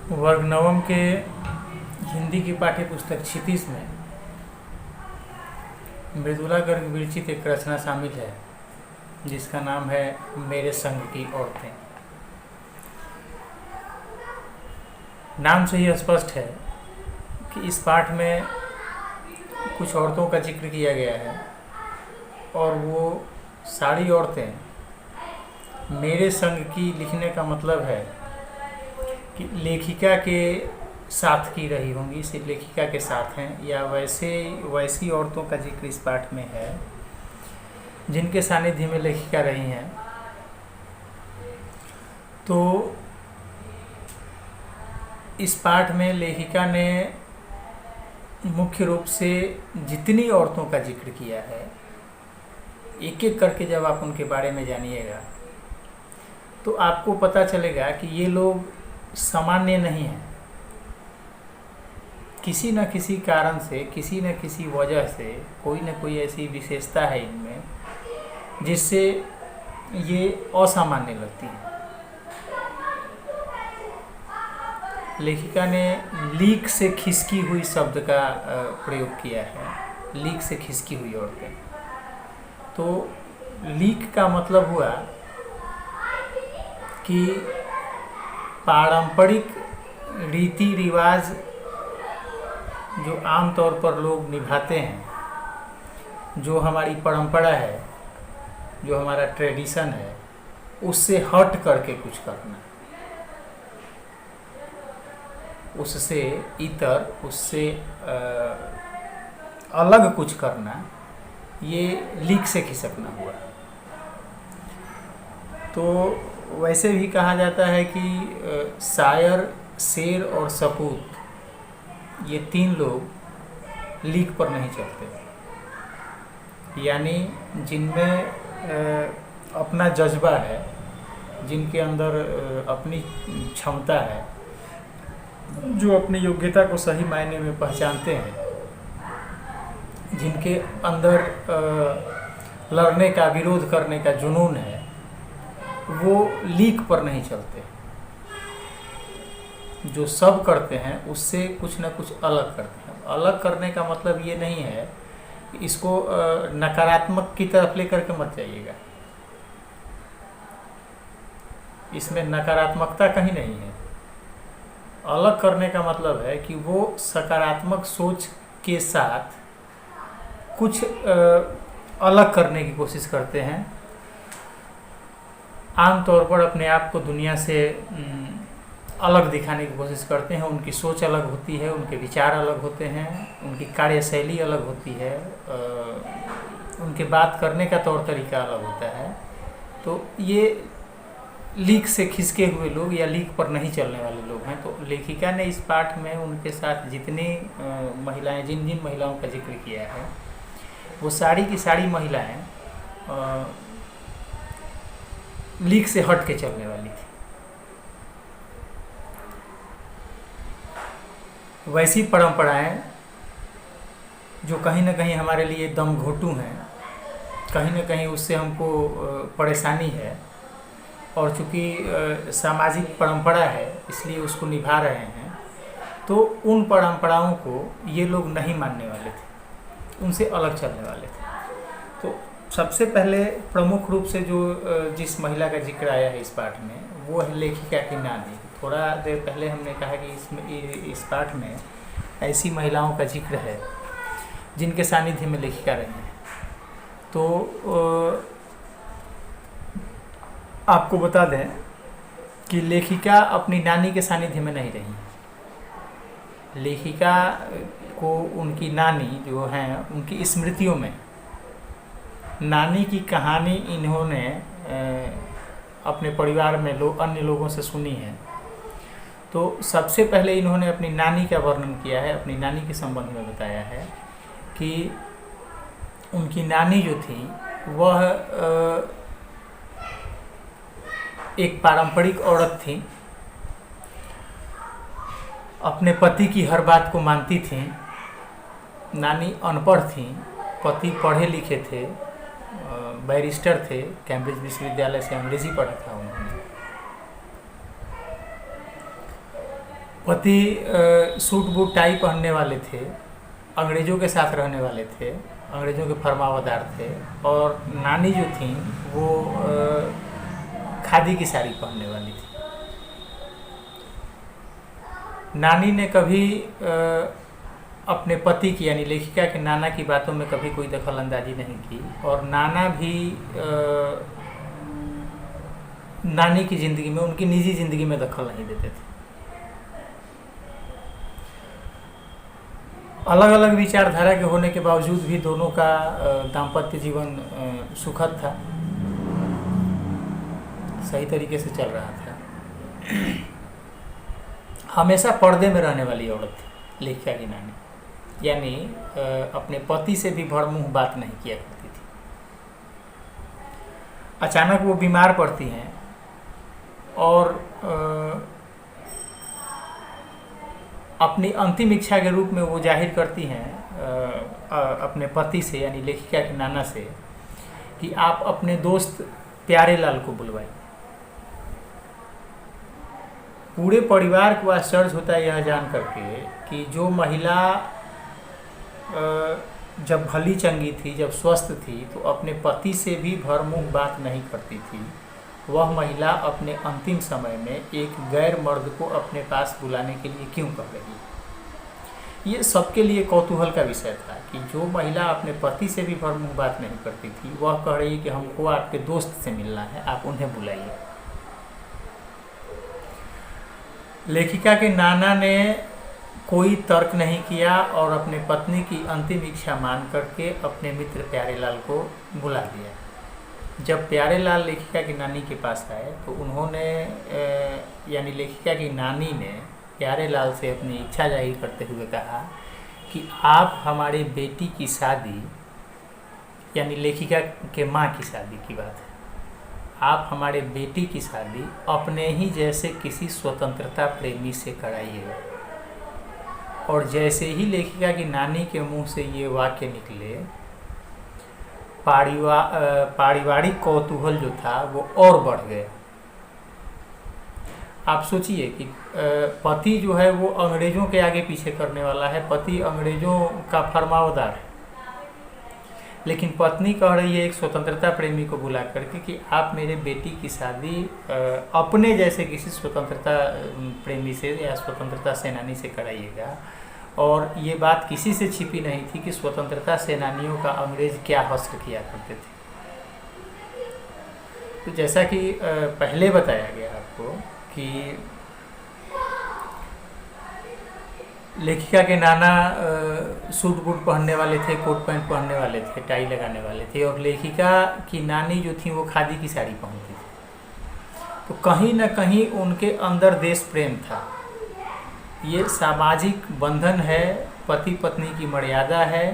वर्ग नवम के हिंदी की पाठ्य पुस्तक क्षितिज में मृदुला गर्ग विरचित एक रचना शामिल है जिसका नाम है मेरे संग की औरतें। नाम से ही स्पष्ट है कि इस पाठ में कुछ औरतों का जिक्र किया गया है और वो सारी औरतें मेरे संग की लिखने का मतलब है कि लेखिका के साथ की रही होंगी, सिर्फ लेखिका के साथ हैं, या वैसी औरतों का जिक्र इस पाठ में है जिनके सानिध्य में लेखिका रही हैं। तो इस पाठ में लेखिका ने मुख्य रूप से जितनी औरतों का जिक्र किया है, एक एक करके जब आप उनके बारे में जानिएगा तो आपको पता चलेगा कि ये लोग सामान्य नहीं हैं। किसी न किसी कारण से, किसी न किसी वजह से कोई न कोई ऐसी विशेषता है इनमें जिससे ये असामान्य लगती है। लेखिका ने लीक से खिसकी हुई शब्द का प्रयोग किया है, लीक से खिसकी हुई औरतें। तो लीक का मतलब हुआ कि पारंपरिक रीति रिवाज जो आम तौर पर लोग निभाते हैं, जो हमारी परंपरा है, जो हमारा ट्रेडिशन है, उससे हट करके कुछ करना, उससे इतर, उससे अलग कुछ करना, ये लीक से खिसकना हुआ। तो वैसे भी कहा जाता है कि शायर, शेर और सपूत ये तीन लोग लीक पर नहीं चलते, यानी जिनमें अपना जज्बा है, जिनके अंदर अपनी क्षमता है, जो अपनी योग्यता को सही मायने में पहचानते हैं, जिनके अंदर लड़ने का, विरोध करने का जुनून है, वो लीक पर नहीं चलते। जो सब करते हैं उससे कुछ न कुछ अलग करते हैं। अलग करने का मतलब ये नहीं है कि इसको नकारात्मक की तरफ लेकर के मत जाइएगा, इसमें नकारात्मकता कहीं नहीं है। अलग करने का मतलब है कि वो सकारात्मक सोच के साथ कुछ अलग करने की कोशिश करते हैं। आम तौर पर अपने आप को दुनिया से अलग दिखाने की कोशिश करते हैं। उनकी सोच अलग होती है, उनके विचार अलग होते हैं, उनकी कार्यशैली अलग होती है, उनके बात करने का तौर तरीका अलग होता है। तो ये लीक से खिसके हुए लोग या लीक पर नहीं चलने वाले लोग हैं। तो लेखिका ने इस पाठ में उनके साथ जितनी महिलाएं, जिन जिन महिलाओं का जिक्र किया है, वो सारी की सारी महिलाएं लीक से हट के चलने वाली थी। वैसी परंपराएं जो कहीं ना कहीं हमारे लिए दम घोटू हैं, कहीं ना कहीं उससे हमको परेशानी है, और चूँकि सामाजिक परंपरा है इसलिए उसको निभा रहे हैं। तो उन परंपराओं को ये लोग नहीं मानने वाले थे, उनसे अलग चलने वाले थे। तो सबसे पहले प्रमुख रूप से जो जिस महिला का जिक्र आया है इस पाठ में, वो है लेखिका की नानी। थोड़ा देर पहले हमने कहा कि इस पाठ में ऐसी महिलाओं का जिक्र है जिनके सानिध्य में लेखिका रही हैं। तो आपको बता दें कि लेखिका अपनी नानी के सानिध्य में नहीं रही। लेखिका को उनकी नानी जो हैं, उनकी स्मृतियों में नानी की कहानी इन्होंने अपने परिवार में अन्य लोगों से सुनी है। तो सबसे पहले इन्होंने अपनी नानी का वर्णन किया है, अपनी नानी के संबंध में बताया है कि उनकी नानी जो थी वह एक पारंपरिक औरत थी, अपने पति की हर बात को मानती थी। नानी अनपढ़ थी, पति पढ़े लिखे थे, बैरिस्टर थे, कैम्ब्रिज विश्वविद्यालय से अंग्रेजी पढ़ा था उन्होंने। पति सूट बूट टाई पहनने वाले थे, अंग्रेज़ों के साथ रहने वाले थे, अंग्रेज़ों के फरमावदार थे, और नानी जो थी वो खादी की साड़ी पहनने वाली थी। नानी ने कभी अपने पति की यानी लेखिका के नाना की बातों में कभी कोई दखल अंदाजी नहीं की, और नाना भी नानी की ज़िंदगी में, उनकी निजी ज़िंदगी में दखल नहीं देते थे। अलग अलग विचारधारा के होने के बावजूद भी दोनों का दाम्पत्य जीवन सुखद था, सही तरीके से चल रहा था। हमेशा पर्दे में रहने वाली औरत थी लेखिका की नानी, यानी अपने पति से भी भड़मुंह बात नहीं किया करती थी। अचानक वो बीमार पड़ती हैं और अपनी अंतिम इच्छा के रूप में वो जाहिर करती हैं अपने पति से यानी लेखिका के नाना से कि आप अपने दोस्त प्यारेलाल को बुलवाइए। पूरे परिवार को आश्चर्य होता है यह जान करके कि जो महिला जब भली चंगी थी, जब स्वस्थ थी, तो अपने पति से भी भरमुख बात नहीं करती थी, वह महिला अपने अंतिम समय में एक गैर मर्द को अपने पास बुलाने के लिए क्यों कह रही। ये सबके लिए कौतूहल का विषय था कि जो महिला अपने पति से भी भरमुख बात नहीं करती थी, वह कह रही है कि हमको आपके दोस्त से मिलना है, आप उन्हें बुलाइए। लेखिका के नाना ने कोई तर्क नहीं किया और अपने पत्नी की अंतिम इच्छा मान करके अपने मित्र प्यारेलाल को बुला दिया। जब प्यारेलाल लेखिका की नानी के पास आए तो उन्होंने यानी लेखिका की नानी ने प्यारेलाल से अपनी इच्छा जाहिर करते हुए कहा कि आप हमारी बेटी की शादी, यानी लेखिका के माँ की शादी की बात है, आप हमारे बेटी की शादी अपने ही जैसे किसी स्वतंत्रता प्रेमी से कराइएगा। और जैसे ही लेखिका की नानी के मुंह से ये वाक्य निकले, पारिवारिक कौतूहल जो था वो और बढ़ गया। आप सोचिए कि पति जो है वो अंग्रेज़ों के आगे पीछे करने वाला है, पति अंग्रेज़ों का फरमावदार है, लेकिन पत्नी कह रही है एक स्वतंत्रता प्रेमी को बुला करके कि आप मेरे बेटी की शादी अपने जैसे किसी स्वतंत्रता प्रेमी से या स्वतंत्रता सेनानी से कराइएगा। और ये बात किसी से छिपी नहीं थी कि स्वतंत्रता सेनानियों का अंग्रेज़ क्या हश्र किया करते थे। तो जैसा कि पहले बताया गया आपको कि लेखिका के नाना सूट बूट पहनने वाले थे, कोट पैंट पहनने वाले थे, टाई लगाने वाले थे, और लेखिका की नानी जो थी वो खादी की साड़ी पहनती थी। तो कहीं ना कहीं उनके अंदर देश प्रेम था। ये सामाजिक बंधन है, पति पत्नी की मर्यादा है,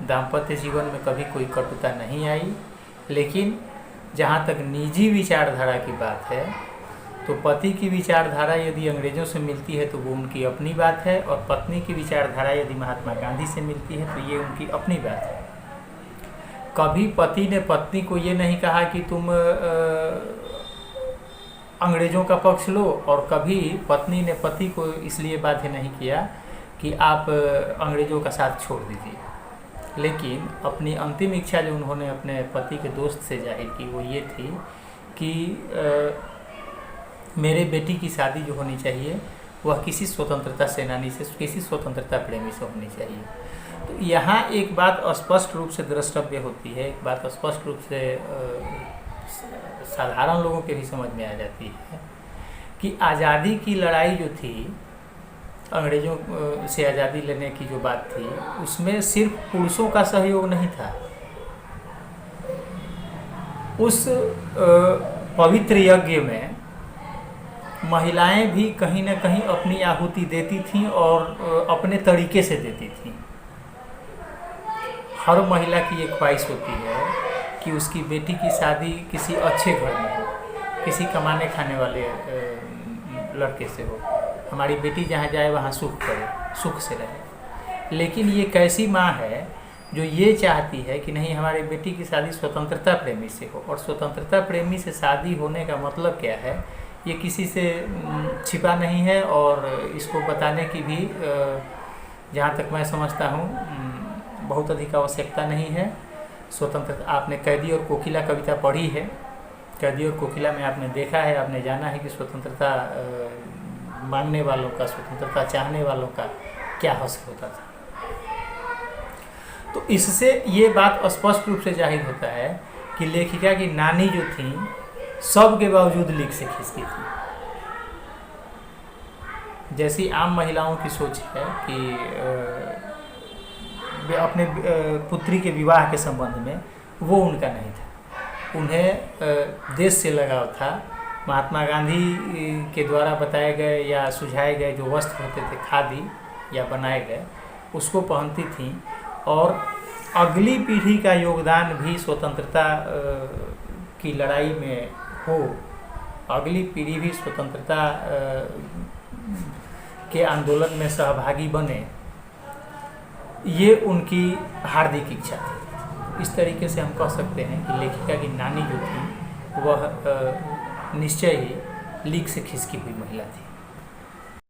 दाम्पत्य जीवन में कभी कोई कटुता नहीं आई। लेकिन जहाँ तक निजी विचारधारा की बात है तो पति की विचारधारा यदि अंग्रेज़ों से मिलती है तो वो उनकी अपनी बात है, और पत्नी की विचारधारा यदि महात्मा गांधी से मिलती है तो ये उनकी अपनी बात है। कभी पति ने पत्नी को ये नहीं कहा कि तुम अंग्रेज़ों का पक्ष लो, और कभी पत्नी ने पति को इसलिए बाध्य नहीं किया कि आप अंग्रेज़ों का साथ छोड़ दीजिए। लेकिन अपनी अंतिम इच्छा जो उन्होंने अपने पति के दोस्त से जाहिर की वो ये थी कि मेरे बेटी की शादी जो होनी चाहिए वह किसी स्वतंत्रता सेनानी से, किसी स्वतंत्रता प्रेमी से होनी चाहिए। तो यहाँ एक बात स्पष्ट रूप से द्रष्टव्य होती है, एक बात स्पष्ट रूप से साधारण लोगों के भी समझ में आ जाती है कि आज़ादी की लड़ाई जो थी, अंग्रेज़ों से आज़ादी लेने की जो बात थी, उसमें सिर्फ पुरुषों का सहयोग नहीं था। उस पवित्र यज्ञ में महिलाएं भी कहीं ना कहीं अपनी आहुति देती थीं और अपने तरीके से देती थीं। हर महिला की एक ख्वाहिश होती है कि उसकी बेटी की शादी किसी अच्छे घर में हो, किसी कमाने खाने वाले लड़के से हो, हमारी बेटी जहाँ जाए वहाँ सुख करे, सुख से रहे। लेकिन ये कैसी माँ है जो ये चाहती है कि नहीं, हमारी बेटी की शादी स्वतंत्रता प्रेमी से हो, और स्वतंत्रता प्रेमी से शादी होने का मतलब क्या है ये किसी से छिपा नहीं है, और इसको बताने की भी जहाँ तक मैं समझता हूँ बहुत अधिक आवश्यकता नहीं है। स्वतंत्रता, आपने कैदी और कोकिला कविता पढ़ी है। कैदी और कोकिला में आपने देखा है, आपने जाना है कि स्वतंत्रता मांगने वालों का, स्वतंत्रता चाहने वालों का क्या हश्र होता था। तो इससे ये बात स्पष्ट रूप से जाहिर होता है कि लेखिका की नानी जो थी, सब के बावजूद लीक से खिसकी थी। जैसी आम महिलाओं की सोच है कि अपने पुत्री के विवाह के संबंध में, वो उनका नहीं था। उन्हें देश से लगाव था। महात्मा गांधी के द्वारा बताए गए या सुझाए गए जो वस्त्र होते थे खादी या बनाए गए, उसको पहनती थीं। और अगली पीढ़ी का योगदान भी स्वतंत्रता की लड़ाई में हो, अगली पीढ़ी भी स्वतंत्रता के आंदोलन में सहभागी बने, ये उनकी हार्दिक इच्छा थी। इस तरीके से हम कह सकते हैं कि लेखिका की नानी जो थी वह निश्चय ही लीक से खिसकी हुई महिला थी।